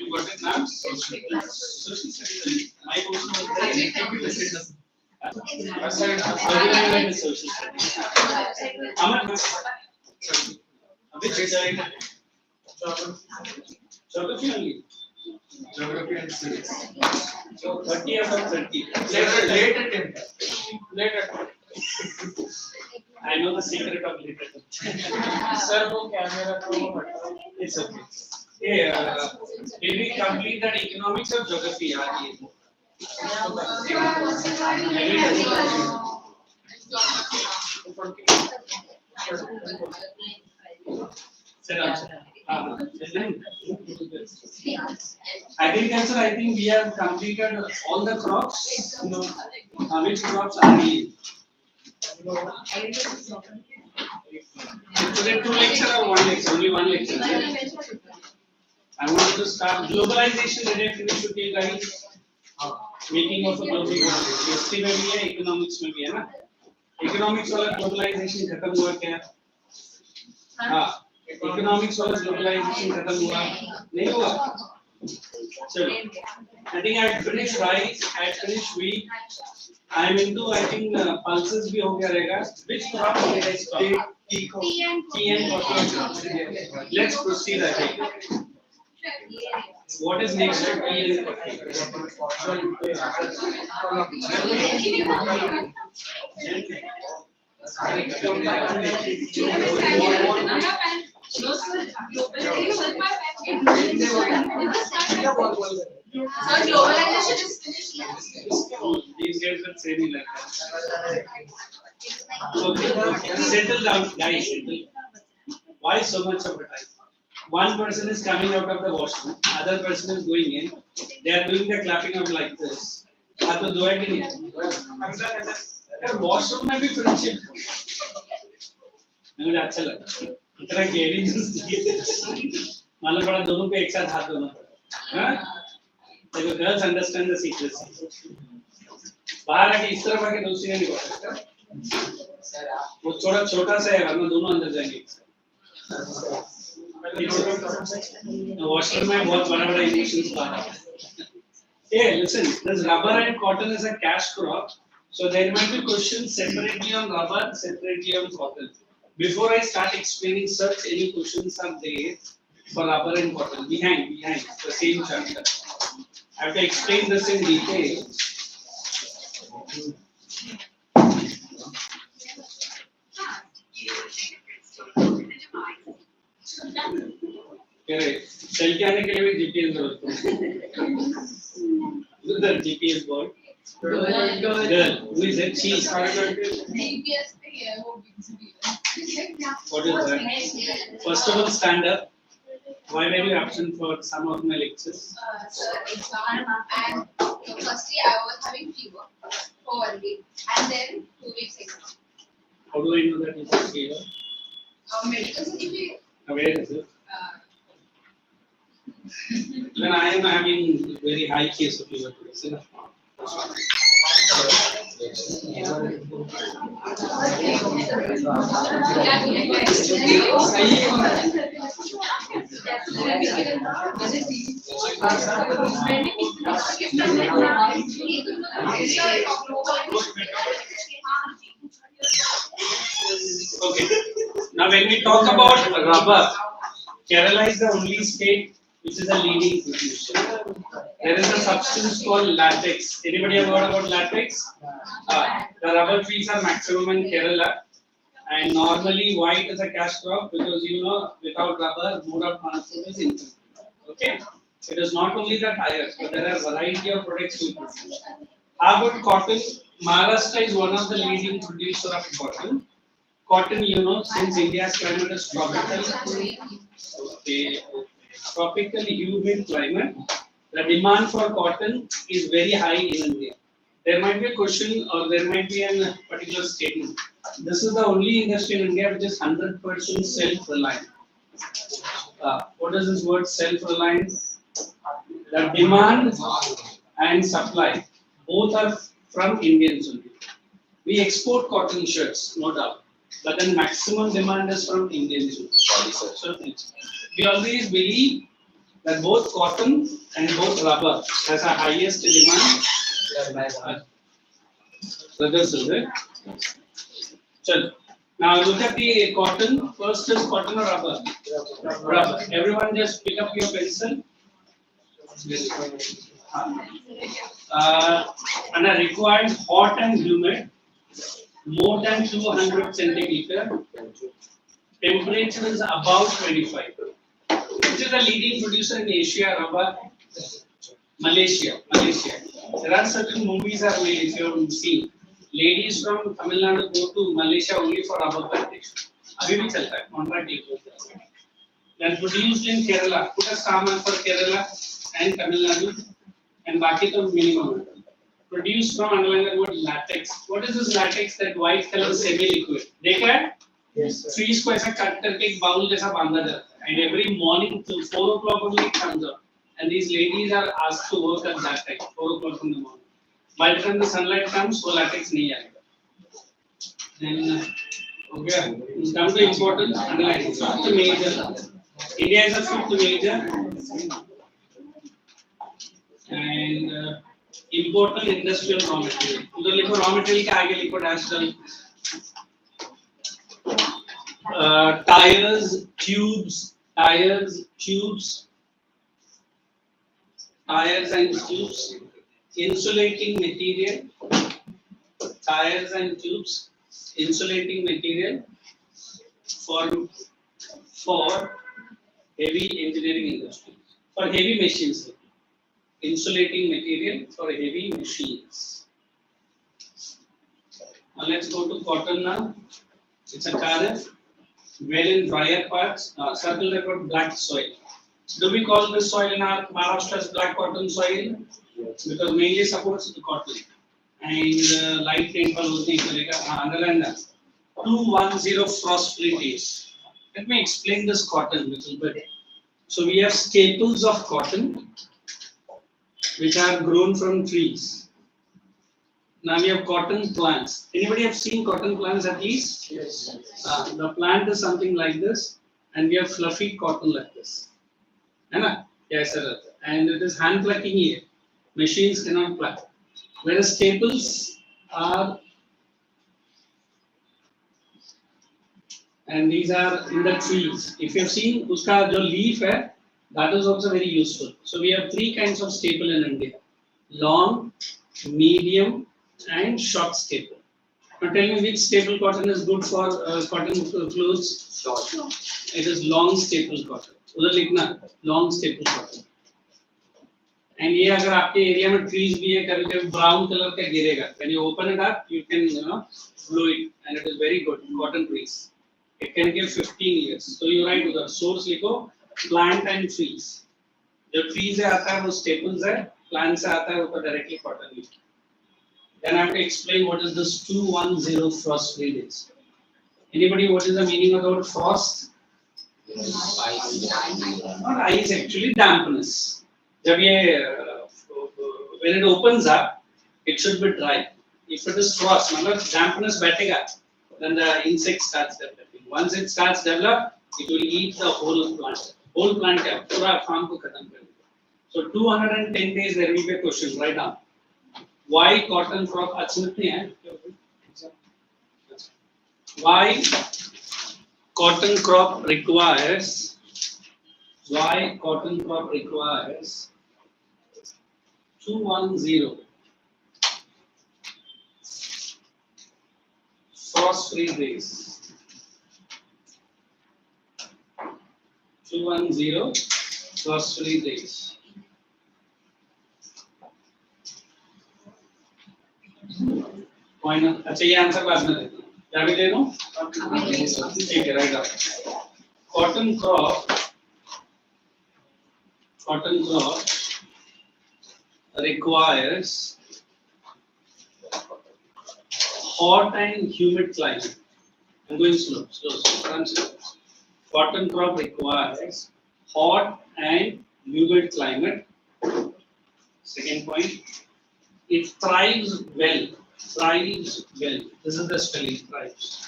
You got it now? Social studies. My portion was there. Social studies. Aman, which side? Geography only. Geography and civics. So 30 out of 30. Later 10. Later. I know the secret of later. Sir, वो camera को हटाओ. It's okay. Yeah, did we complete that economics or geography? Agriculture, I think we have completed all the crops. No. Which crops are we? Today 2 lecture or 1 lecture? Only 1 lecture. I want to start globalization. Did I finish with you guys? Making of a global economy. History में भी है, economics में भी है ना? Economics वाला globalization खत्म हुआ क्या? हाँ, economics वाला globalization खत्म हुआ नहीं हुआ? चलो, I think I had finished rice, I had finished wheat. I am into, I think pulses भी हो गया रहेगा. Which crop did I stop? Tea and coffee. Let's proceed ahead. What is next to tea and coffee? Sir, globalization is finished. These guys will say me like that. Okay, settle down, guys. Settle. Why so much of a time? One person is coming out of the washroom, other person is going in. They are doing the clapping of like this. आप तो दो है कि नहीं? यार washroom में भी friendship. मुझे अच्छा लगा. इतना caring मालूम पड़ा दोनों को एक साथ हाथ धोना पड़ा. हाँ? देखो girls understand the secrecy. बाहर आके इस तरफ आके दूसरी नहीं बोल सकता. वो थोड़ा छोटा सा है वरना दोनों अंदर जाएंगे. वॉशरूम में बहुत बड़ा इमिशंस बाहर है. Hey, listen, this rubber and cotton is a cash crop, so there might be questions separately on rubber, separately on cotton. Before I start explaining such, any questions are there for rubber and cotton? Behind, the same chapter. I have to explain this in detail. Correct. Cell के आने के लिए भी GPS जरूरत है. The GPS board. Girl, who is it? She. What is that? First of all, stand up. Why were you absent for some of my lectures? Sir, exam and firstly I was having fever for 1 week and then 2 weeks exam. How do I know that it is fever? Medical certificate. Where is it? When I am having very high case of fever today. Okay. Now when we talk about rubber, Kerala is the only state which is a leading producer. There is a substance called latex. Anybody have heard about latex? The rubber trees are maximum in Kerala, and normally white is a cash crop because without rubber, mode of transport is incomplete. Okay, it is not only the tires, but there are a variety of products we produce. How about cotton? Maharashtra is one of the leading producer of cotton. Cotton, since India's climate is tropical, tropically humid climate, the demand for cotton is very high in India. There might be a question or there might be a particular statement. This is the only industry in India which is 100% self-reliant. What is this word self-reliant? The demand and supply both are from Indians only. We export cotton shirts, no doubt, but then maximum demand is from Indians. So we always believe that both cotton and both rubber has a highest demand. Brothers, is it? Chal. Now look at the cotton. First is cotton or rubber? Rubber. Everyone just pick up your pencil. And are required hot and humid, more than 200 centimeter. Temperature is above 25. Which is the leading producer in Asia, rubber? Malaysia. There are certain movies are made, if you have seen. Ladies from Tamil Nadu go to Malaysia only for rubber plantation. अभी भी चलता है, contract एक होता है. Then produced in Kerala. Put a saman for Kerala and Tamil Nadu, and बाकी तो minimum. Produced from underlying word latex. What is this latex? That white color semi-liquid. देखा है? Yes, sir. Trees को ऐसा cut करके एक bowl जैसा बांधा जाता है. And every morning till 4 o'clock only it comes out. And these ladies are asked to work at that time, 4 o'clock in the morning. By the time the sunlight comes, वो latex नहीं आएगा. Then, okay, come to important underline. Fifth major. India is a fifth major. And important industrial raw material. उधर लिखो raw material के आगे लिखो dash डाल. Tires, tubes and tubes, insulating material, tires and tubes, insulating material for heavy engineering industry, for heavy machines, insulating material for heavy machines. Now let's go to cotton now. It's a kharif, well in drier parts, circle record black soil. Do we call this soil in our Maharashtra as black cotton soil? Because mainly supports the cotton. And light rainfall होती है underline that. 210 frost-free days. Let me explain this cotton a little bit. So we have staples of cotton which are grown from trees. Now we have cotton plants. Anybody have seen cotton plants at least? Yes. The plant is something like this, and we have fluffy cotton like this. है ना? Yes, sir. And it is hand plucking here. Machines cannot pluck. Whereas staples are, and these are in the trees. If you have seen, uska jo leaf hai, that is also very useful. So we have three kinds of staple in India: long, medium, and short staple. Now tell me which staple cotton is good for cotton clothes? Short. It is long staple cotton. उधर लिखना long staple cotton. And ये अगर आपके area में trees भी है, कभी-कभी brown color का गिरेगा. When you open it up, you can blow it, and it is very good cotton trees. It can give 15 years. So you write उधर source लिखो plant and trees. जो trees से आता है वो staples है, plant से आता है वो directly cotton लिखो. Then I have to explain what is this 210 frost-free days. Anybody, what is the meaning of the word frost? Not ice, actually dampness. जब ये when it opens up, it should be dry. If it is frost, मतलब dampness बैठेगा, then the insect starts developing. Once it starts develop, it will eat the whole plant. Whole plant क्या पूरा farm को खत्म कर देगा. So 210 days there will be a question right now. Why cotton crop Why cotton crop requires 210 frost-free days. 210 frost-free days. Point. अच्छा ये answer बाद में देता हूँ. क्या भी दे दूँ? ठीक है, राइट आप. Cotton crop requires hot and humid climate. I'm going slow. Cotton crop requires hot and humid climate. Second point. It thrives well. This is the spelling, thrives.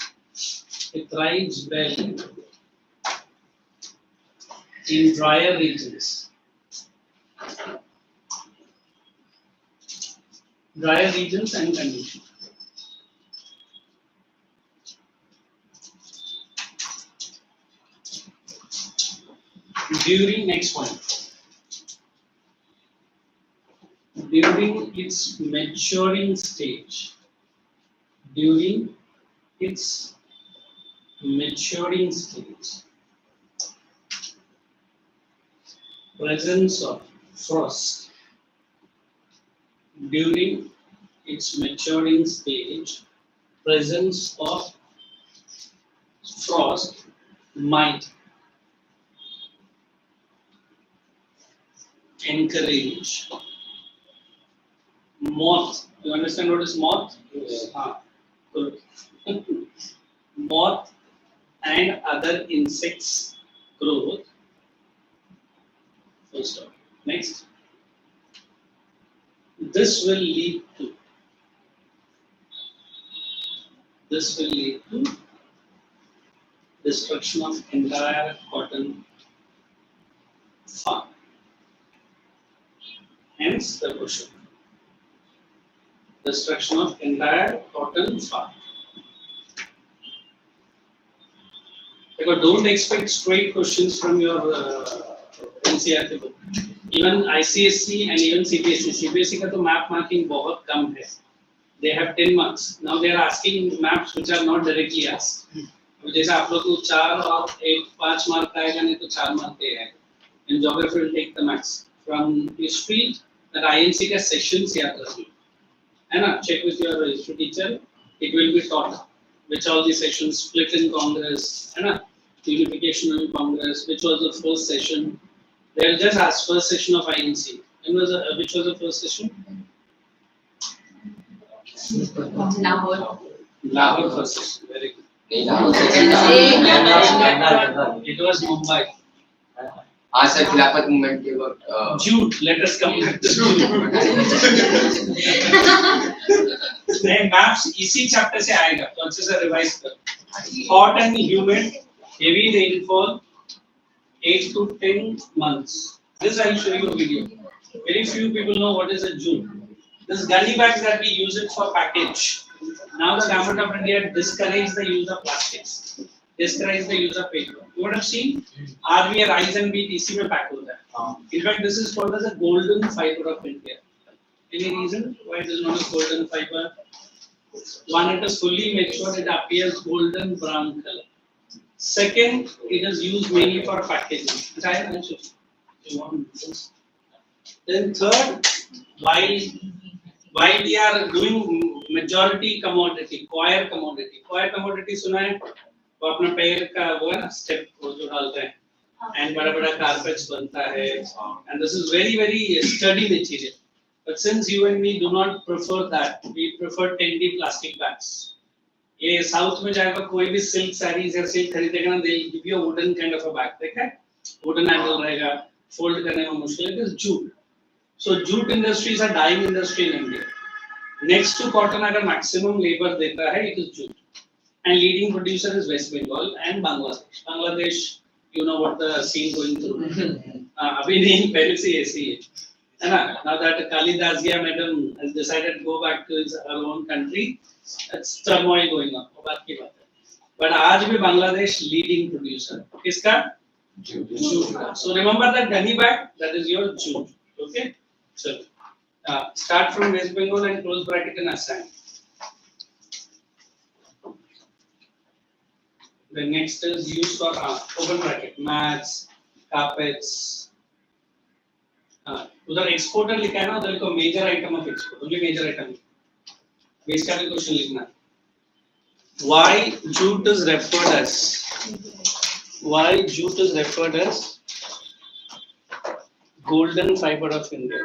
It thrives well in drier regions. drier regions and conditions. During next one, during its maturing stage, during its maturing stage, presence of frost. During its maturing stage, presence of frost might encourage moth. You understand what is moth? Yes. Good. Moth and other insects growth. Full stop. Next. This will lead to. This will lead to destruction of entire cotton farm. Hence the question. Destruction of entire cotton farm. Because don't expect straight questions from your NCERT book. Even ICSE and even CBSE. CBSE का तो map marking बहुत कम है. They have 10 marks. Now they are asking maps which are not directly asked. जैसे आप लोग को 4 और 5 mark का आएगा नहीं तो 4 मार्क के आएगा. In geography will take the max. From history, that INC का sessions याद रखिए. है ना? Check with your history teacher. It will be taught which all the sessions split in Congress. है ना? Unification in Congress. Which was the first session? They will just ask first session of INC. Which was the first session? Lahore first session. Very good. नहीं Lahore second It was Mumbai. हाँ sir खिलाफत movement के वक्त Jute. Let us come back to Jute. नहीं maps इसी chapter से आएगा. तो अच्छे से revise कर. Hot and humid, heavy rainfall, 8 to 10 months. This I will show you a video. Very few people know what is a jute. This gunny bags that we use it for package. Now the government of India discouraged the use of plastics. Discouraged the use of paper. You would have seen RV rice and wheat इसी में pack होता है. In fact, this is called as a golden fiber of India. Any reason why it is not a golden fiber? One, it is fully matured, it appears golden brown color. Second, it is used mainly for packaging. Then third, while we are doing majority commodity, coir commodity सुना है? वो अपना पैर का वो है ना step वो जो डालते हैं, and बड़ा-बड़ा carpets बनता है, and this is very very sturdy material. But since you and me do not prefer that, we prefer 10D plastic bags. ये साउथ में जाएगा कोई भी सिल्क साड़ीज या सिल्क खरीदेगा ना, they give you a wooden kind of a bag, देखा है? Wooden handle रहेगा, fold करने में मुश्किल है. It is jute. So jute industry is a dying industry in India. Next to cotton अगर maximum labor देता है, it is jute. And leading producer is West Bengal and Bangladesh. Bangladesh, you know what the scene going through. अभी नहीं पहले से ऐसी है. है ना? Now that Kalidas madam has decided to go back to her own country, it's turmoil going on. वो बात की बात है. But आज भी Bangladesh leading producer. किसका? Jute का. So remember that gunny bag, that is your jute. Okay? So start from West Bengal and close bracket in Assam. The next is used for open bracket, mats, carpets. उधर exporter लिखा है ना, उधर को major item of export, only major item. Base का भी question लिखना. Why jute is referred as? Why jute is referred as golden fiber of India?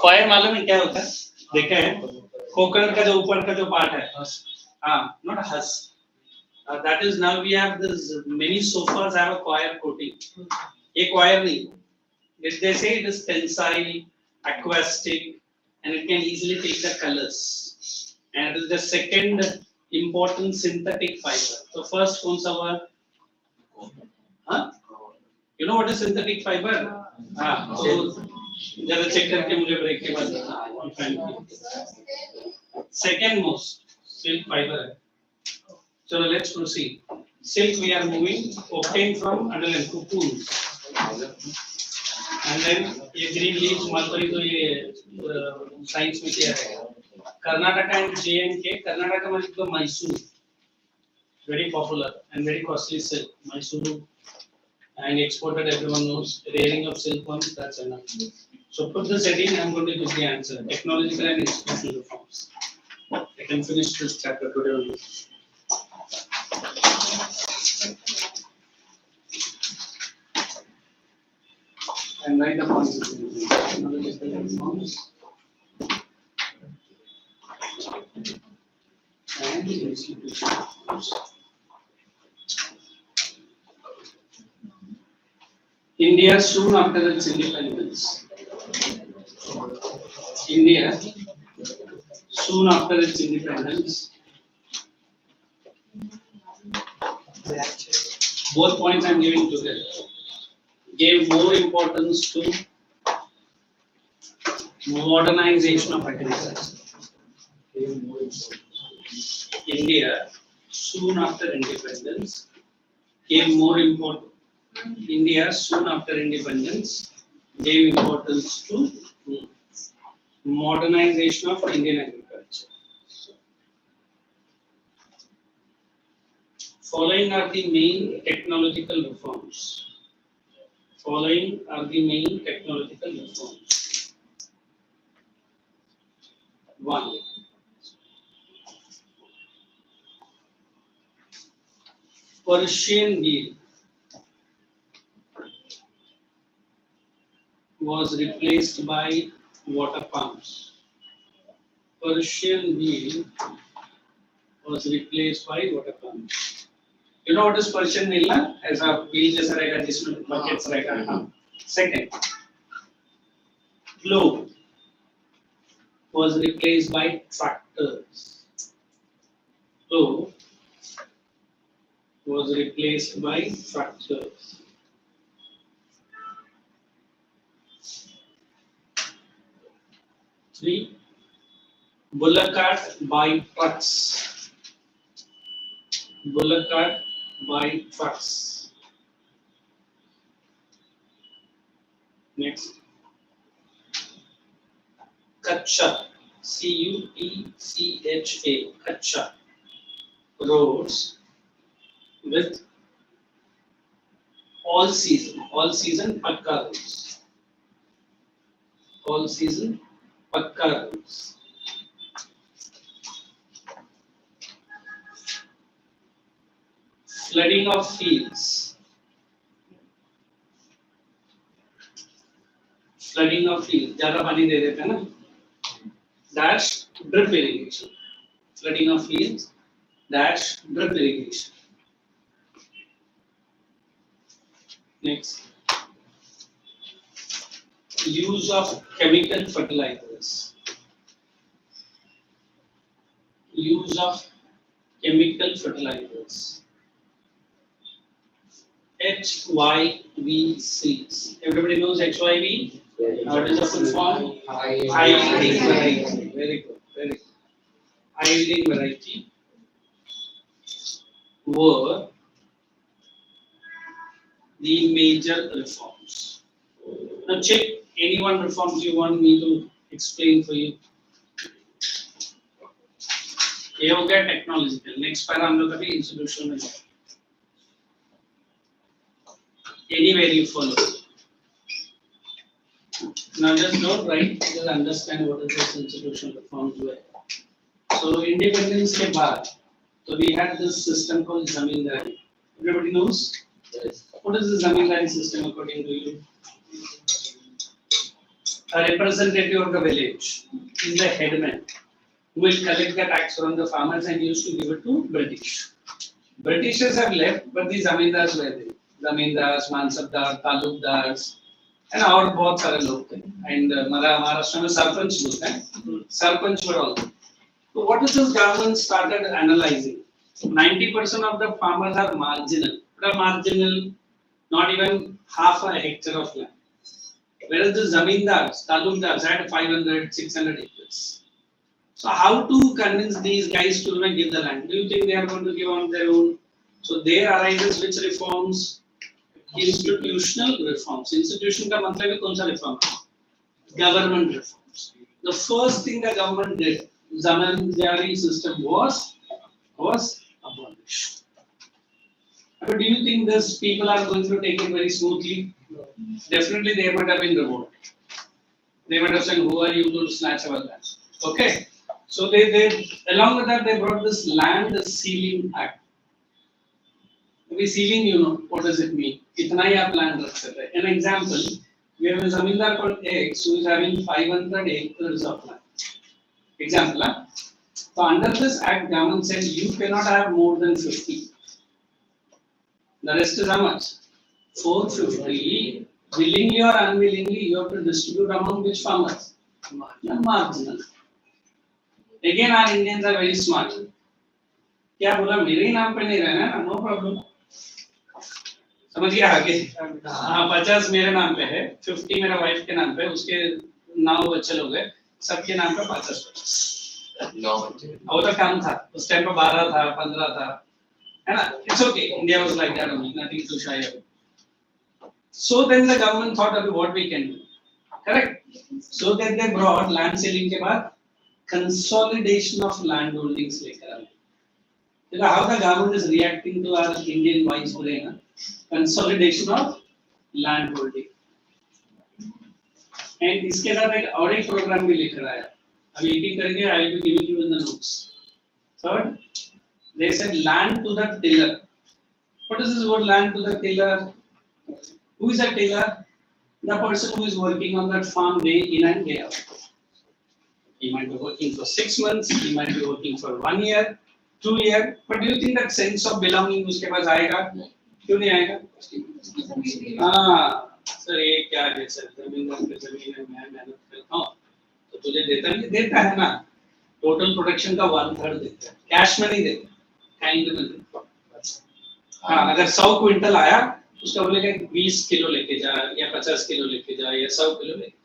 Coir मालूम है क्या होता है? देखा है? कोकोनट का जो ऊपर का जो पार्ट है, हाँ, not husk. That is now we have this many sofas have a coir coating. ये coir नहीं. They say it is tensile, acoustic, and it can easily take the colors. And it is the second important synthetic fiber. So first कौन सा हुआ? हाँ? You know what is synthetic fiber? हाँ. So जरा check करके मुझे break के बाद बताना. Second most silk fiber है. So let's proceed. Silk we are moving obtained from underland cocoons. And then ये green leaves मलबरी तो ये साइंस में क्या है? Karnataka and J&K. कर्नाटका में तो Mysore, very popular and very costly silk. Mysore and exported, everyone knows. Rearing of silkworms, that's enough. So put this heading. I'm going to give the answer. Technological and institutional reforms. I can finish this chapter today only. And write the points. Technological reforms and institutional reforms. India soon after its independence. India soon after its independence. Both points I am giving together. Gave more importance to modernization of agriculture. India soon after independence gave more importance. India soon after independence gave importance to modernization of Indian agriculture. Following are the main technological reforms. Following are the main technological reforms. 1. Persian wheel was replaced by water pumps. Persian wheel was replaced by water pumps. You know what is Persian wheel? Na? ऐसा wheel जैसा रहेगा जिसमें buckets रहेगा. हाँ. Second, plow was replaced by tractors. Plow was replaced by tractors. 3. Bullock cart by trucks. Bullock cart by trucks. Next. Kacha. Cutcha. Kacha. Roads with all season pakka roads. All season pakka roads. Flooding of fields. Flooding of fields. ज़्यादा पानी दे देते हैं ना. Dash drip irrigation. Flooding of fields. Dash drip irrigation. Next. Use of chemical fertilizers. Use of chemical fertilizers. HYVCs. Everybody knows HYV? What is the full form? High yielding variety. Very good. Very good. High yielding variety were the major reforms. Now check any one reforms you want me to explain for you. ये हो गया technological. Next para हम लोग अभी institutional में. Anywhere you follow. Now just don't write, just understand what is this institutional reforms were. So independence के बाद, so we had this system called zamindari. Everybody knows? Yes. What is the zamindari system according to you? a representative of the village is the headman who will collect the tax from the farmers and used to give it to British. Britishers have left, but the zamindars were there. Zamindars, mansabdar, talukdars, and और बहुत सारे लोग थे. And Maharashtra में सरपंच बोलते हैं. Sarpanch were all there. So what is this government started analyzing? 90% of the farmers are marginal. What are marginal? Not even half a hectare of land. Whereas the zamindars, talukdars had 500, 600 acres. So how to convince these guys to give the land? Do you think they are going to give on their own? So there arises which reforms? Institutional reforms. Institution का मतलब है कौन सा reform? Government reforms. The first thing the government did, zamindari system was abolished. But do you think these people are going to take it very smoothly? Definitely they might have been revolted. They might have said, who are you to snatch our land? Okay. So they along with that they brought this land ceiling act. Maybe ceiling, you know, what does it mean? Kitna hi aap land rakh sakte hain. An example, we have a zamindar called X who is having 500 acres of land. Example, huh? So under this act, government said you cannot have more than 50. The rest is how much? 450. Willingly or unwillingly, you have to distribute among which farmers? Marginal. Again, our Indians are very smart. क्या बोला मेरे ही नाम पे नहीं रहना है ना, no problem. समझ गया आगे? हाँ 50 मेरे नाम पे है, 50 मेरा वाइफ के नाम पे, उसके 9 बच्चे लोग हैं, सबके नाम पे 50. 9 बच्चे. वो तो कम था, उस टाइम पे 12 था, 15 था, है ना? It's okay. India was like that only, nothing to shy of. So then the government thought of what we can do. Correct? So then they brought land ceiling के बाद consolidation of land holdings लेकर आए. You know how the government is reacting to our Indian wise brain? Consolidation of land holding. And इसके साथ एक और एक programme भी लेकर आया. अभी एक करके I will be giving you in the notes. Third, they said land to the tiller. What is this word land to the tiller? Who is a tiller? The person who is working on that farm day in and day out. He might be working for 6 months, he might be working for 1 year, 2 years. But do you think that sense of belonging उसके पास आएगा? क्यों नहीं आएगा? हाँ, sir ये क्या है sir? जमीन है, मैं मेहनत करता हूँ, तो तुझे देता नहीं, देता है ना? टोटल प्रोडक्शन का 1/3 देता है, कैश में नहीं देता, काइंड में देता है. हाँ, अगर 100 क्विंटल आया, उसका बोलेगा 20 किलो लेके जा, या 50 किलो लेके जा, या 100 किलो लेके.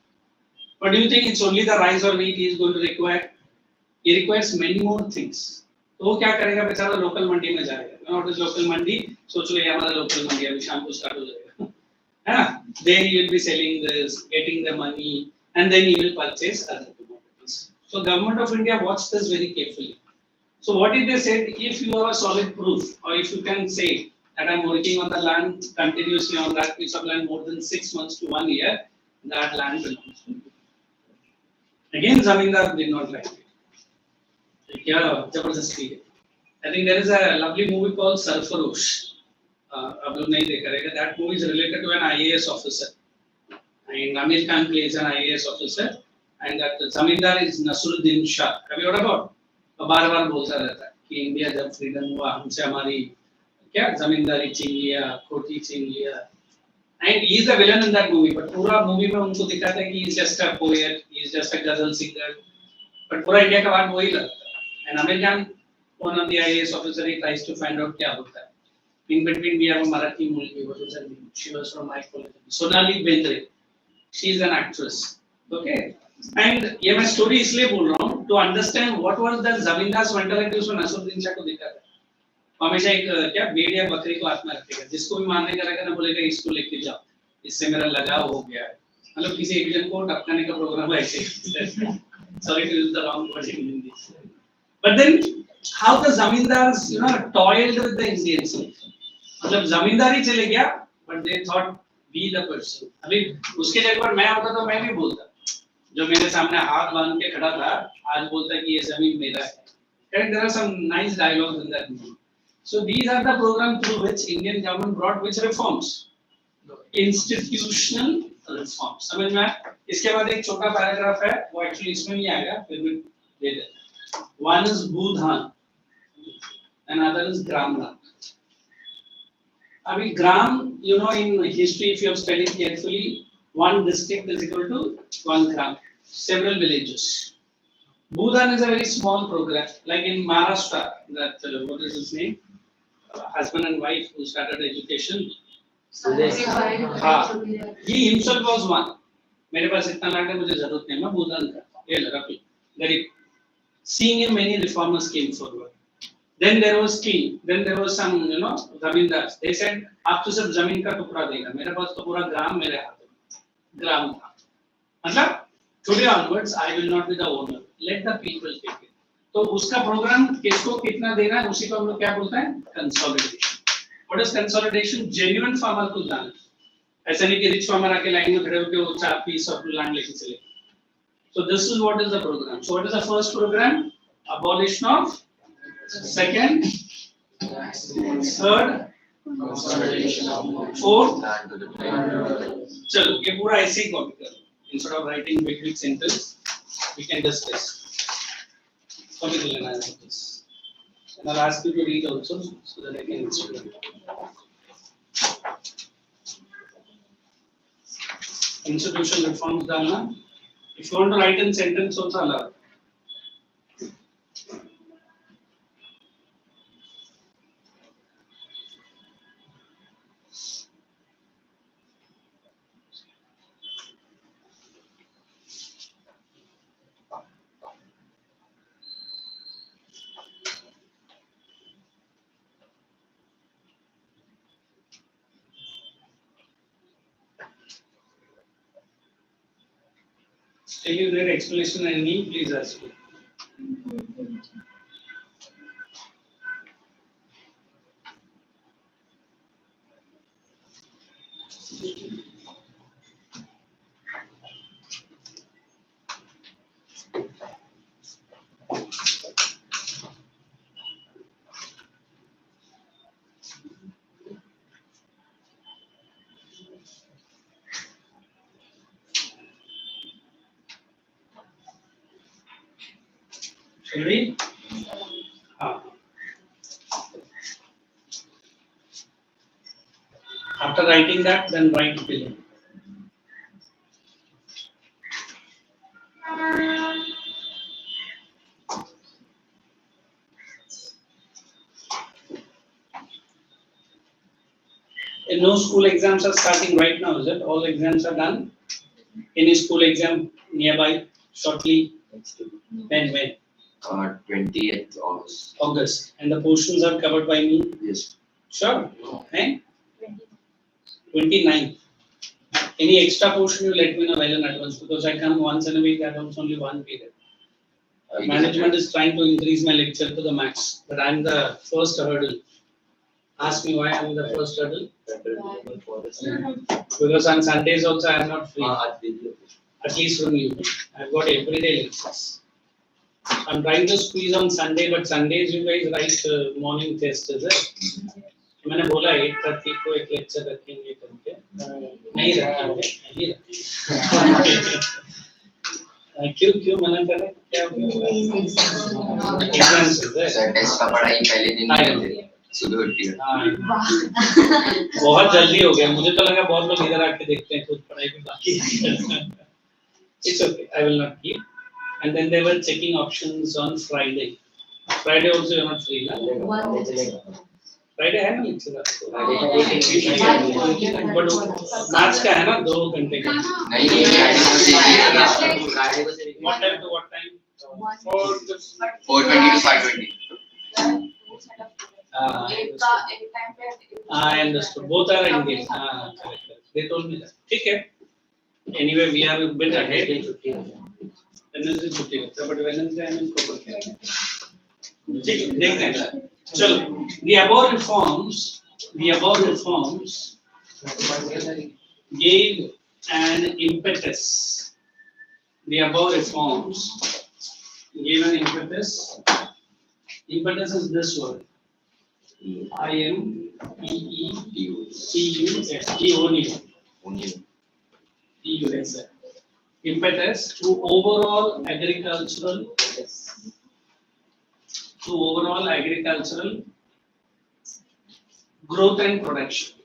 But do you think it's only the rice or wheat he is going to require? He requires many more things. तो वो क्या करेगा बेचारा? लोकल मंडी में जाएगा. What is local मंडी? सोच लो ये हमारा लोकल मंडी अभी शाम को स्टार्ट हो जाएगा, है ना? Then he will be selling this, getting the money, and then he will purchase other commodities. So government of India watched this very carefully. So what did they say? If you have a solid proof, or if you can say that I'm working on the land continuously on that piece of land more than 6 months to 1 year, that land belongs to you. Again, zamindar did not like it. Yeah, जबरदस्ती है. I think there is a lovely movie called Sarfarosh. आप लोग नहीं देख रहेगा. That movie is related to an IAS officer. And Amir Khan plays an IAS officer. And that zamindar is Nasruddin Shah. Have you heard about? बार-बार बोलता रहता है कि इंडिया जब फ्रीडम हुआ हमसे हमारी क्या जमींदारी छीन लिया, खोटी छीन लिया. And he is the villain in that movie. But पूरा movie में उनको दिखाता है कि he is just a poet, he is just a ghazal singer. But पूरा इंडिया का बात वही लगता है. And Amir Khan, one of the IAS officer, he tries to find out क्या होता है. In between we have a Marathi movie. What was her name? She was from my college. Sonali Bendre. She is an actress. Okay. And ये मैं story इसलिए बोल रहा हूँ to understand what was the zamindars mentality उसमें नसरुद्दीन शाह को दिखाता है. हमेशा एक क्या भेड़ या बकरी को हाथ में रखेगा, जिसको भी मारने का रहेगा ना बोलेगा इसको लेके जाओ, इससे मेरा लगाव हो गया है. मतलब किसी एक जन को टपकाने का प्रोग्राम है ऐसे. Sorry to use the wrong word in Hindi. But then how the zamindars, you know, toiled with the Indians. मतलब जमींदारी चले गया, but they thought be the person. अभी उसके जगह पर मैं होता तो मैं भी बोलता. जो मेरे सामने हाथ बांध के खड़ा था, आज बोलता कि ये जमीन मेरा है. Correct? There are some nice dialogues in that movie. So these are the programs through which Indian government brought which reforms? Institutional reforms. समझ में आया? इसके बाद एक छोटा पैराग्राफ है, वो एक्चुअली इसमें नहीं आएगा, फिर भी दे दे। One is Bhudhan, another is Gramna. अभी ग्राम, you know, in history, if you have studied carefully, one district is equal to one gram, several villages. Bhudan is a very small program, like in Maharashtra, that what is his name? Husband and wife who started education. हाँ, he himself was one. मेरे पास इतना लाख है, मुझे जरूरत नहीं, मैं भूदान का, ये लगा फिर, गरीब. Seeing him, many reformers came forward. Then there was king. Then there was some, you know, zamindars. They said, आप तो सिर्फ जमीन का टुकड़ा देगा, मेरे पास तो पूरा ग्राम मेरे हाथ में, ग्राम था. मतलब today onwards, I will not be the owner. Let the people take it. तो उसका प्रोग्राम किसको कितना देना है, उसी को हम लोग क्या बोलते हैं, consolidation. What is consolidation? Genuine farmer को जाना. ऐसा नहीं कि rich farmer आके लाइन में खड़े होके वो 4 piece of land लेके चले. So this is what is the program. So what is the first program? Abolition of second, third, fourth. चलो ये पूरा ऐसे ही कॉपी करो. Instead of writing big sentence, we can discuss. Copy कर लेना है this. And I'll ask you to read also so that I can explain. Institutional reforms डालना. If you want to write in sentence also allow. Tell you their explanation and need, please ask me. Shall we? After writing that, then write below. And no school exams are starting right now, is it? All exams are done. Any school exam nearby shortly? When? 20th August. August. And the portions are covered by me? Yes. Sure. And 29th. Any extra portion you let me know well in advance because I come once in a week, I have only one period. Management is trying to increase my lecture to the max, but I am the first hurdle. Ask me why I am the first hurdle. Because on Sundays also I am not free. At least from you. I have got everyday lectures. I am trying to squeeze on Sunday, but Sundays you guys write morning test, is it? मैंने बोला 8:30 को एक lecture रखेंगे करके नहीं रखेंगे नहीं रखेंगे क्यों मना कर रहे क्या एग्जाम्स है टेस्ट का पढ़ाई पहले दिन में सुबह उठती है बहुत जल्दी हो गया मुझे तो लगा बहुत लोग इधर आके देखते हैं खुद पढ़ाई भी बाकी It's okay, I will not keep. And then they were checking options on Friday. Friday also you are not free, ना? Friday है ना लेक्चर आपको? बट मैथ्स का है ना 2 घंटे का? नहीं What time to what time? 4:20 to 5:20. I understood. Both are engaged. Correct. They told me that. ठीक है. Anyway, we are a bit ahead. Wednesday छुट्टी होता है, but Wednesday I am in proper care. ठीक है, देखते हैं. चलो, the above reforms gave an impetus. The above reforms gave an impetus. Impetus is this word. IMPETUS. T-U-S. T-O-N-U. T-U-S. impetus to overall agricultural growth and production.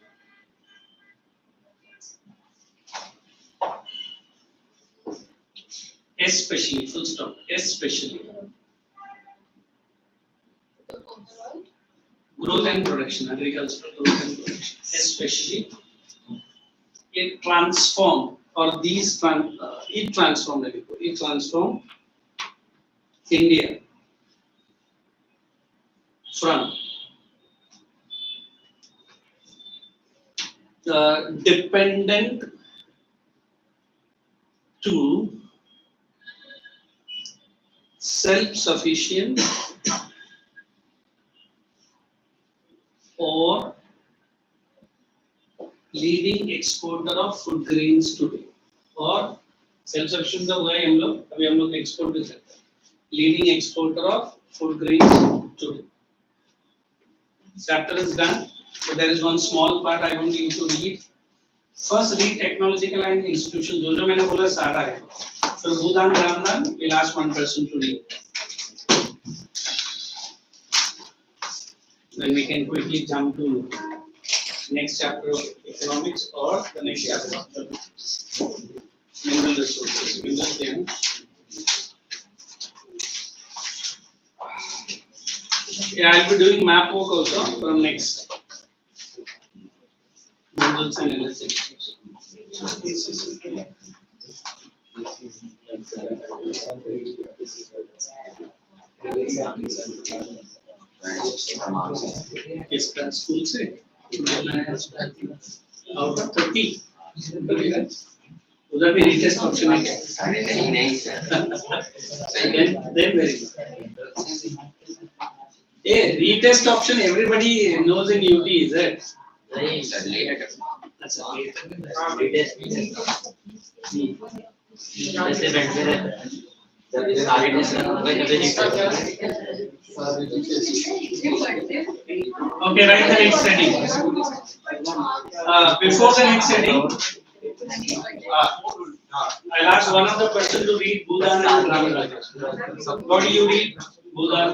Especially, full stop, especially Overall, growth and production, agricultural growth and production, especially it transformed or it transformed India from dependent to self-sufficient or leading exporter of food grains today, or self-sufficient तो हुआ है हम लोग, अभी हम लोग export भी करते हैं, leading exporter of food grains today. Chapter is done, so there is one small part I want you to read. First read technological and institution, जो मैंने बोला सारा है. So Bhudan Ramdan, we'll ask one person to read. Then we can quickly jump to next chapter of economics or the next chapter of mineral resources. Yeah, I'll be doing map work also from next. Minerals and energy. Yes, class school से out of 30 उधर भी retest option है क्या? Then very good. Yeah, retest option everybody knows in UT, is it? That's a late. Okay, write the next heading. Before the next heading, I'll ask one of the person to read Bhudan and Ramadan. What do you read? Bhudan.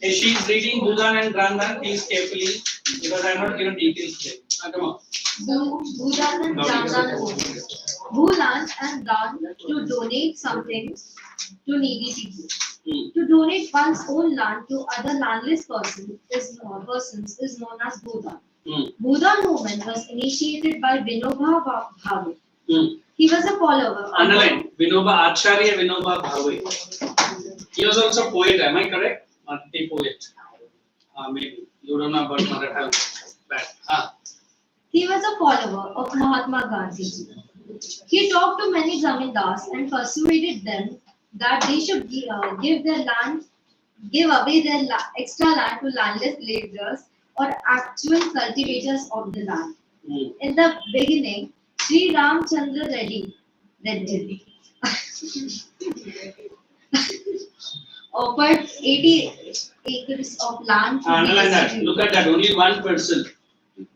If she is reading Bhudan and Ramadan, please carefully, because I am not given details here. Come on. Bhudan and Ramadan. Bhudan and Dan to donate something to needy people. To donate one's own land to other landless persons is known as Bhudan. Bhudan movement was initiated by Vinoba Bhave. He was a follower. Underline Vinoba Acharya Vinoba Bhave. He was also a poet. Am I correct? Marathi poet. Maybe you don't know about Maratha. Bad. He was a follower of Mahatma Gandhi. He talked to many zamindars and persuaded them that they should give away their extra land to landless laborers or actual cultivators of the land. In the beginning, Sri Ramchandra Reddy offered 80 acres of land to Underline that. Look at that. Only one person.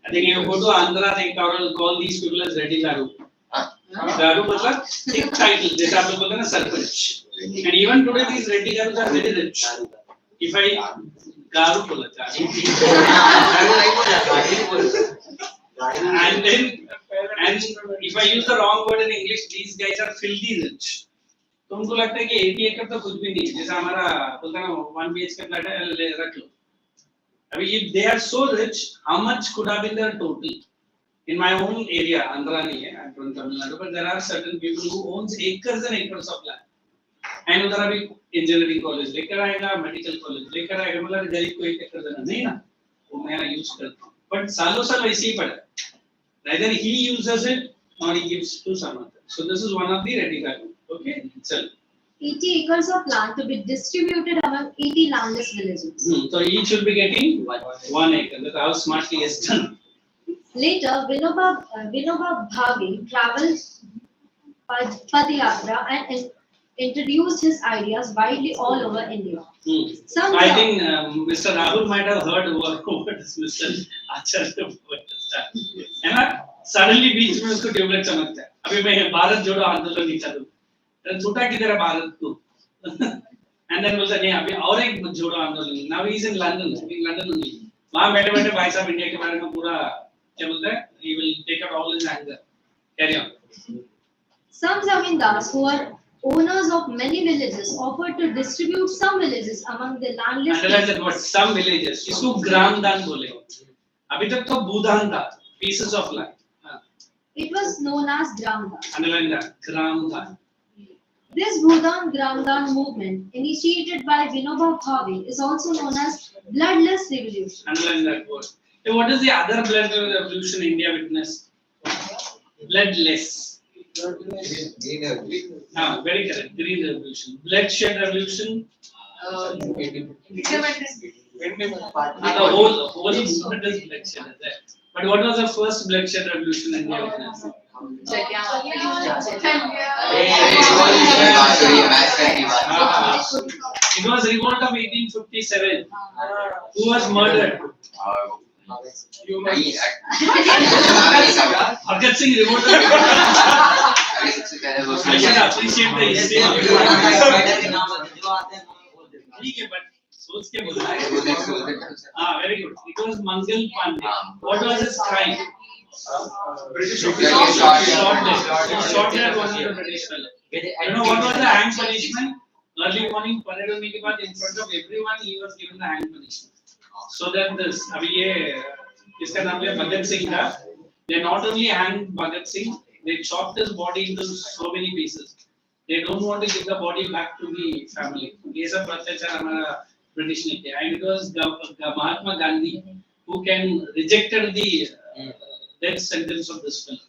I think you go to Andhra, they call these people as Reddy Garu. Garu मतलब एक title. जैसे आप लोग बोलते हैं ना sarpanch. And even today these Reddy Garus are very rich. If I Garu बोला था. And if I use the wrong word in English, these guys are filthy rich. तो उनको लगता है कि 80 एकड़ तो कुछ भी नहीं है. जैसे हमारा बोलता है ना 1 BHK फ्लैट है रख लो. I mean, if they are so rich, how much could have been their total? In my own area, Andhra nahi hai, I'm from Tamil Nadu, but there are certain people who owns acres and acres of land. And उधर अभी engineering college लेकर आएगा, medical college लेकर आएगा, मतलब गरीब को 1 एकड़ देना नहीं ना, वो मैं use करता हूँ. But सालों साल वैसे ही पड़ा. Either he uses it or he gives to some other. So this is one of the ready value. Okay, so 80 acres of land to be distributed among 80 landless villages. So each will be getting 1 acre. That's how smartly is done. Later, Vinoba Bhave traveled Padayatra and introduced his ideas widely all over India. I think Mr. Rahul might have heard what is Mr. Acharya है ना? Suddenly बीच में उसको tubelight चमकता है. अभी मैं भारत जोड़ो आंदोलन नहीं चालू तो छूटा किधर है भारत को एंड देन बोलता नहीं अभी और एक जोड़ो आंदोलन now he is in London only वहां बैठे बैठे भाई साहब इंडिया के बारे में पूरा क्या बोलते हैं he will take out all his anger carry on Some zamindars who are owners of many villages offered to distribute some villages among the landless underline people. That word some villages इसको Gramdan बोले अभी तक तो भूदान था pieces of land It was known as Gramdan. Underline that Gramdan This Bhudan Gramdan movement, initiated by Vinoba Bhave, is also known as bloodless revolution. underline that word. So what is the other blood revolution India witnessed? Bloodless. Very correct. Green revolution. Bloodshed revolution. The whole movement is bloodshed. Is there? But what was the first bloodshed revolution India witnessed? It was revolt of 1857. Who was murdered? Bhagat Singh revolt. I should appreciate the history. ठीक है, but सोच के बोला है. Very good. It was Mangal Pandey. What was his crime? British Shot dead. Shot dead one of the British fellow. You know what was the hang punishment? Early morning parade होने के बाद in front of everyone he was given the hang punishment. So that this अभी ये इसका नाम है भगत सिंह था. They not only hanged Bhagat Singh, they chopped his body into so many pieces. They don't want to give the body back to the family. ये सब अत्याचार हमारा British ने किया. And it was Mahatma Gandhi who can rejected the death sentence of this fellow.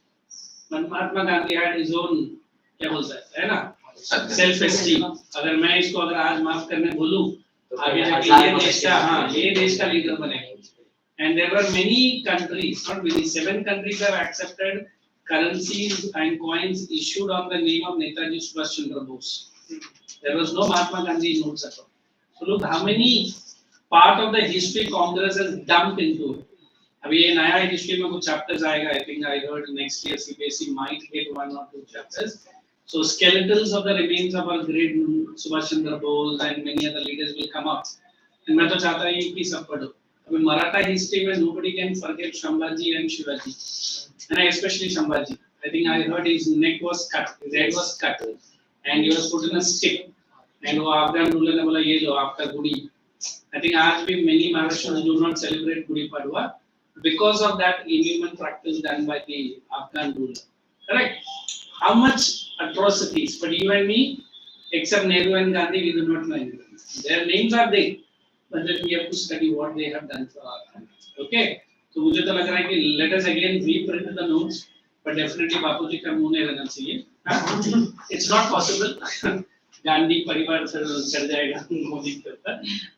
But Mahatma Gandhi had his own क्या बोलता है ना self esteem. अगर मैं इसको अगर आज माफ करने बोलूं आगे जाके ये देश का लीडर बनेगा. And there were many countries, not many, 7 countries have accepted currencies and coins issued on the name of Netaji Subhash Chandra Bose. There was no Mahatma Gandhi notes at all. So look how many part of the history Congress has dumped into it. अभी ये नया history में कुछ chapters आएगा. I think I heard next year CBSE might get 1 or 2 chapters. So skeletons of the remains of our great Subhash Chandra Bose and many other leaders will come up. And मैं तो चाहता हूँ कि सब पढ़ो. अभी Maratha history में nobody can forget Shambhaji and Shivaji. And especially Shambhaji. I think I heard his neck was cut, his head was cut, and he was put in a stick. And वो अफगान ruler ने बोला ये लो आपका Gudi. I think आज भी many Maharashtrians do not celebrate Gudi Padwa because of that inhuman practice done by the Afghan ruler. Correct? How much atrocities? But you and me, except Nehru and Gandhi, we do not know anything. Their names are there, but then we have to study what they have done for our country. Okay? तो मुझे तो लग रहा है कि let us again reprint the notes, but definitely बापूजी का मुंह नहीं रहना चाहिए. It's not possible. गांधी परिवार से चढ़ जाएगा मोदी के ऊपर.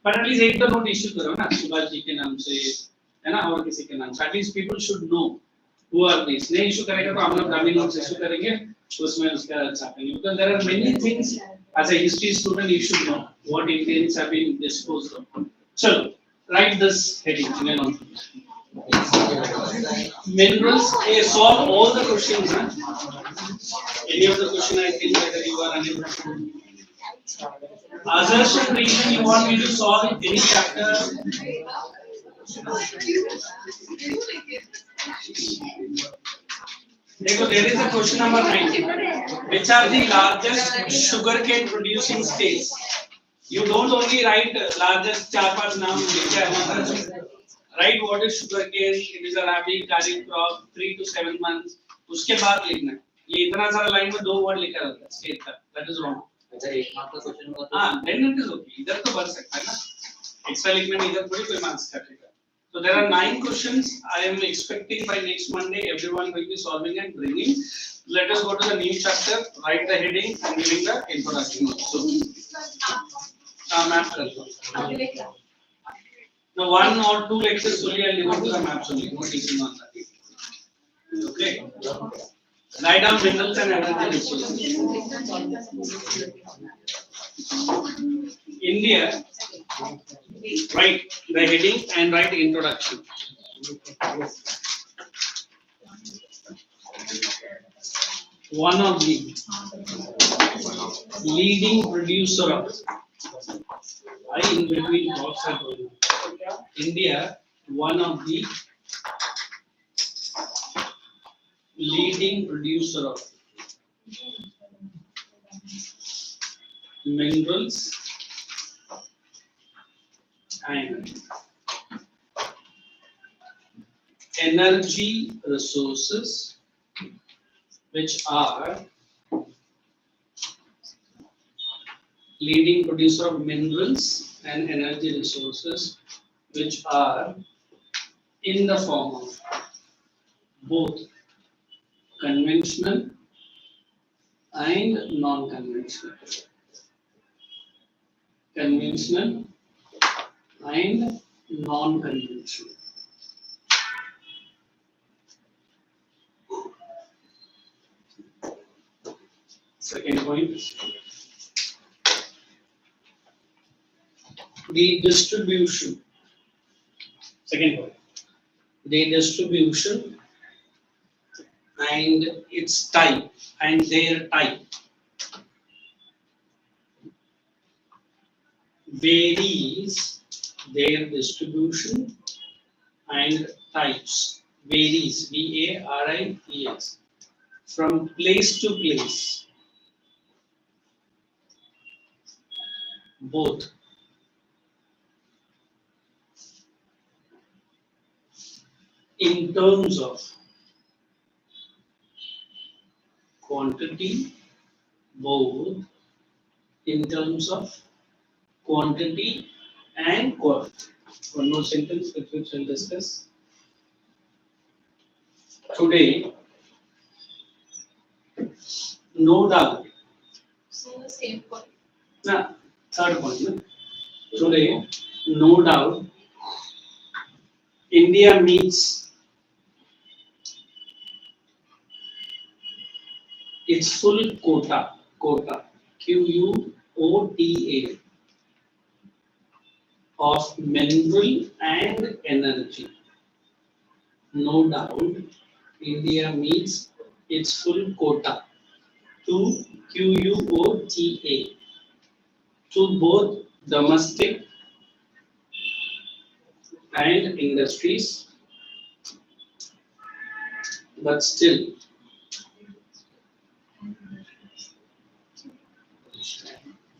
But at least एक तो नोट इश्यू करो ना सुभाष जी के नाम से है ना और किसी के नाम से. At least people should know who are these. नहीं इश्यू करेगा तो हम लोग गांधी नोट्स इश्यू करेंगे उसमें उसका छापेंगे. Because there are many things as a history student you should know what Indians have been disposed of. चलो write this heading. Minerals. Solve all the questions. Any of the question I think whether you are unable to. Assertion reason you want me to solve any chapter. देखो there is a question number 9. Which are the largest sugarcane producing states? You don't only write largest 4-5 नाम लिखे हैं. Write what is sugarcane. It is a rabi kharif crop 3 to 7 months. उसके बाद लिखना है. ये इतना सारा लाइन में 2 वर्ड लिखा रहता है स्टेट का. That is wrong. अच्छा एक मार्क का क्वेश्चन होगा तो then it is okay. इधर तो बन सकता है ना. एक्स्ट्रा लिखने में इधर थोड़ी कोई मार्क्स काटेगा. So there are 9 questions. I am expecting by next Monday everyone will be solving and bringing. Let us go to the new chapter. Write the heading and giving the introduction. So, map कर दो. Now 1 or 2 lectures only I'll devote to the maps only. No teaching on that. Okay. Write down minerals and energy resources. India. Write the heading and write introduction. one of the leading producer of. I in between talks are going on. India, one of the leading producer of minerals and energy resources which are leading producer of minerals and energy resources which are in the form of both conventional and non-conventional. Conventional and non-conventional. Second point, the distribution. Second point, the distribution and its type and their type varies, their distribution and types varies, varies, from place to place, both in terms of quantity, both in terms of quantity and quality. One more sentence which we shall discuss. Today, no doubt. So same point. Now, third point. No? Today, no doubt, India meets its full quota, QUOTA, of mineral and energy. No doubt, India meets its full quota to QUOTA to both domestic and industries, but still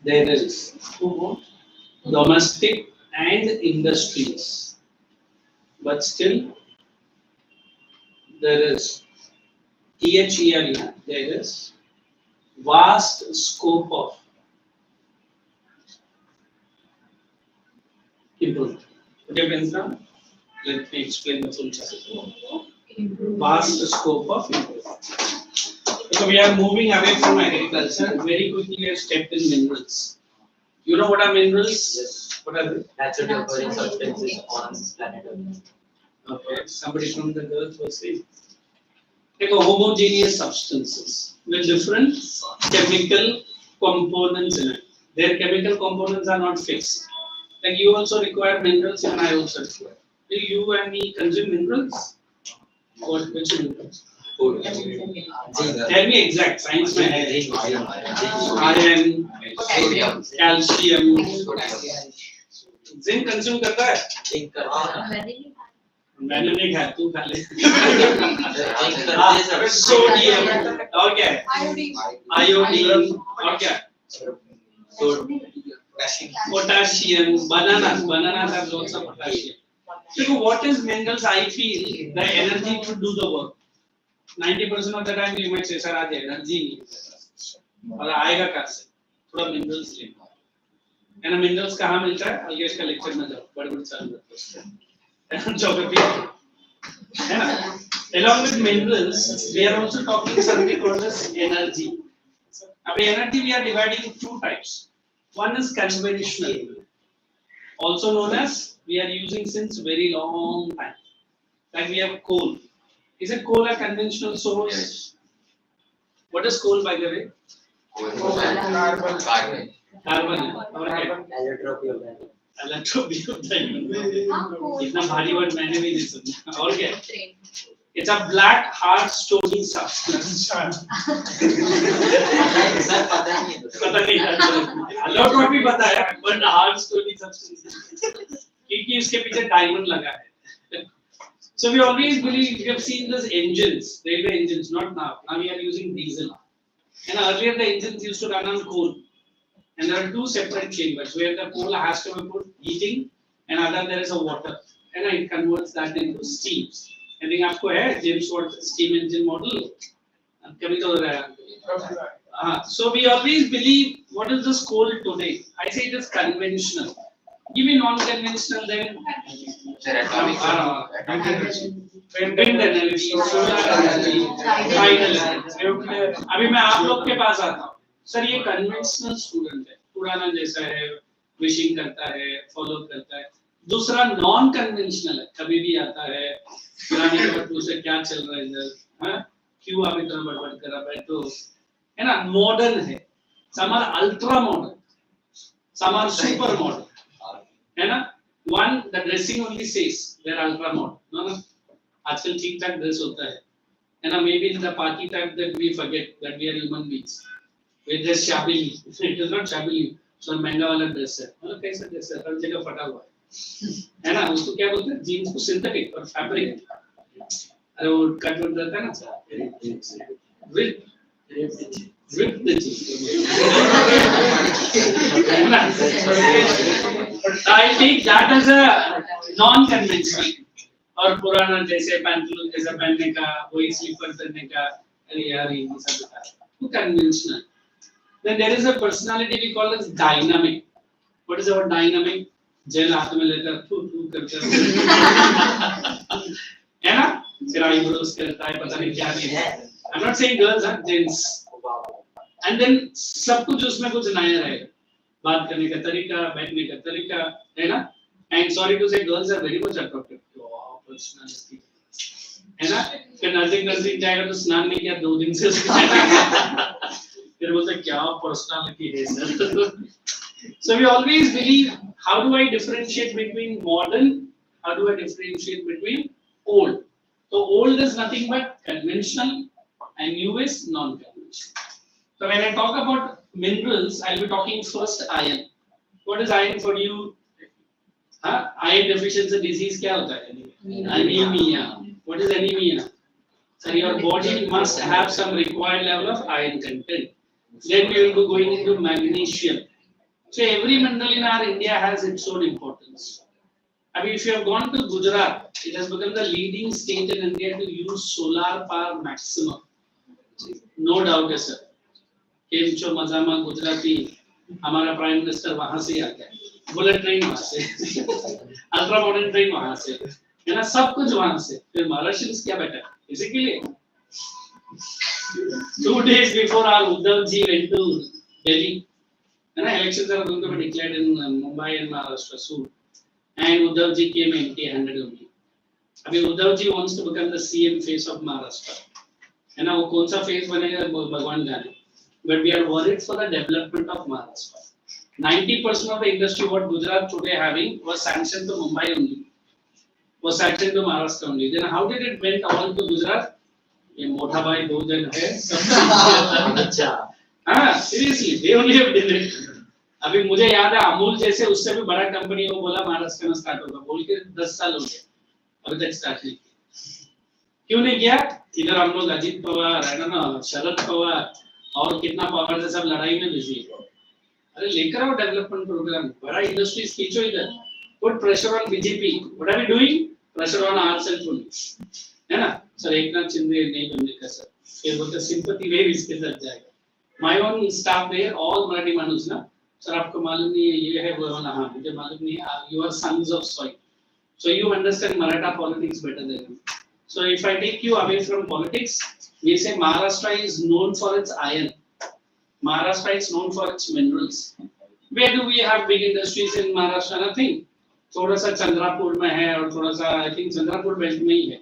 there is domestic and industries, but still there is THERE, there is vast scope of improvement. Put your pens down. Let me explain the full chapter. Vast scope of improvement. So we are moving away from agriculture. Very quickly we have stepped in minerals. You know what are minerals? Yes. What are they? Naturally occurring substances on planet Earth. Okay, somebody from the earth was saying. Like a homogeneous substances with different chemical components in it. Their chemical components are not fixed. Like you also require minerals and I also require. Do you and me consume minerals? What which minerals? Food. Tell me exact science में है. Iron, Sodium. calcium, Potassium. zinc consume करता है? Think करते मैंने नहीं खाया, तू खा ले. हैं. सोडियम और क्या है? Iodine. आयोडीन और क्या है? Potassium, bananas have lots of potassium. So what is minerals? I feel the energy to do the work. 90% of the time you might say, sir, आज energy नहीं है. और आएगा कहाँ से? थोड़ा minerals लेना. है ना minerals कहाँ मिलता है? आगे इसका lecture में जाओ. बड़े चालू करते हैं. Geography. है ना? Along with minerals, we are also talking something called as energy. अब energy we are dividing in two types. One is conventional, also known as we are using since very long time. Like we have coal. Is it coal a conventional source? What is coal, by the way? Carbon. Carbon. Okay. Allotropy of that. Allotropy of diamond. इतना भारी word मैंने भी नहीं सुना. और क्या? It's a black hard stony substance. Sir पता नहीं है तो पता नहीं अलोट्रॉप भी पता है but hard stony substance क्योंकि उसके पीछे डायमंड लगा है. So we always believe, we have seen these engines, railway engines, not now. Now we are using diesel. And earlier the engines used to run on coal. And there are two separate chambers where the coal has to be put heating and other there is a water. And it converts that into steam. I think आपको है James Watt steam engine model. कभी तो हो रहा है. So we always believe, what is this coal today? I say it is conventional. Give me non-conventional then. Sir, atomic Wind energy, solar energy, tidal energy. अभी मैं आप लोग के पास आता हूँ. सर ये conventional student है, पुराना जैसा है, wishing करता है, follow करता है. दूसरा non-conventional है, कभी भी आता है, पुराने के बाद पूछे क्या चल रहा है इधर, हाँ? क्यों आप इतना बड़बड़ कर रहा बैठो, है ना? Modern है, some are ultra modern, some are super modern, है ना? One, the dressing only says they are ultra modern, no? आजकल ठीक ठाक ड्रेस होता है, ना? Maybe in the party time that we forget that we are human beings. We dress shabbily. It is not shabbily. So महंगा वाला dress है, मतलब कैसा ड्रेस है? हर जगह फटा हुआ है ना? उसको क्या बोलते हैं? जीन्स को सिंथेटिक और फैब्रिक. अरे वो कट हो जाता है ना? With the jeans. I think that is a non-conventional. और पुराना जैसे पैंटलून जैसा पहनने का, वही स्लीपर पहनने का, अरे यार ये सब बता है, वो conventional. Then there is a personality we call as dynamic. What is our dynamic? जेल हाथ में लेकर थू थू करता है ना? फिर आईब्रोज करता है, पता नहीं क्या नहीं है. I'm not saying girls are gents. And then सब कुछ उसमें कुछ नया रहेगा. बात करने का तरीका, बैठने का तरीका, है ना? And sorry to say, girls are very much attractive to our personality. है ना? फिर नजदीक जाएगा तो स्नान नहीं किया 2 दिन से फिर बोलते क्या पर्सनालिटी है sir. So we always believe, how do I differentiate between modern? How do I differentiate between old? So old is nothing but conventional and new is non-conventional. So when I talk about minerals, I'll be talking first iron. What is iron for you? Iron deficiency disease क्या होता है? Anemia. What is anemia? So your body must have some required level of iron content. Then we will be going into magnesium. So every mineral in our India has its own importance. I mean, if you have gone to Gujarat, it has become the leading state in India to use solar power maximum. No doubt, yes, sir. केमचो मजामा Gujarati हमारा prime minister वहां से आता है, bullet train वहां से, ultra modern train वहां से, है ना? सब कुछ वहां से. फिर महाराष्ट्र क्या बेटा इसी के लिए 2 days before our Uddhav ji went to Delhi, है ना? Elections are going to be declared in Mumbai and Maharashtra soon, and Uddhav ji came empty-handed only. अभी Uddhav ji wants to become the CM face of Maharashtra, है ना? वो कौन सा face बनेगा भगवान जाने. But we are worried for the development of Maharashtra. 90% of the industry what Gujarat today having was sanctioned to Mumbai only, was sanctioned to Maharashtra only. Then how did it went all to Gujarat? ये मोटा भाई 2 जन है सब. अच्छा हाँ seriously they only have did it. अभी मुझे याद है अमूल जैसे उससे भी बड़ा कंपनी वो बोला महाराष्ट्र में स्टार्ट होगा, बोल के 10 साल हो गए अभी तक स्टार्ट नहीं किया. क्यों नहीं किया? इधर हम लोग अजीत पवार है ना, शरद पवार और कितना पावर से सब लड़ाई में बिजी है. अरे लेकर आओ डेवलपमेंट प्रोग्राम, बड़ा इंडस्ट्रीज खींचो इधर, put pressure on BJP. What are we doing? Pressure on ourselves only, है ना? सर एक नाथ शिंदे नहीं बनने का सर, फिर बोलते सिंपैथी वेव इसके साथ जाएगा. My own staff there all Marathi manus ना, सर आपको मालूम नहीं है ये है वो है ना, हाँ मुझे मालूम नहीं है, you are sons of soil, so you understand Maratha politics better than me. So if I take you away from politics, we say Maharashtra is known for its iron. Maharashtra is known for its minerals. Where do we have big industries in Maharashtra? Nothing. थोड़ा सा चंद्रापुर में है और थोड़ा सा I think Chandrapur belt में ही है.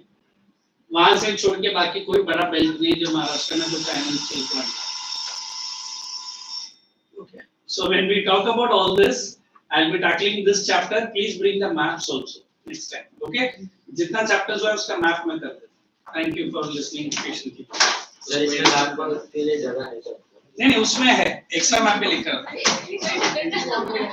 वहां से छोड़ के बाकी कोई बड़ा बेल्ट नहीं जो महाराष्ट्र में कुछ iron steel plant. Okay. So when we talk about all this, I'll be tackling this chapter. Please bring the maps also next time. Okay? जितना चैप्टर्स है उसका मैप में कर दे. Thank you for listening patiently. Sir इसमें लाभ के लिए जगह है सर। नहीं नहीं उसमें है एक्स्ट्रा मैप पे लिखा है। अरे,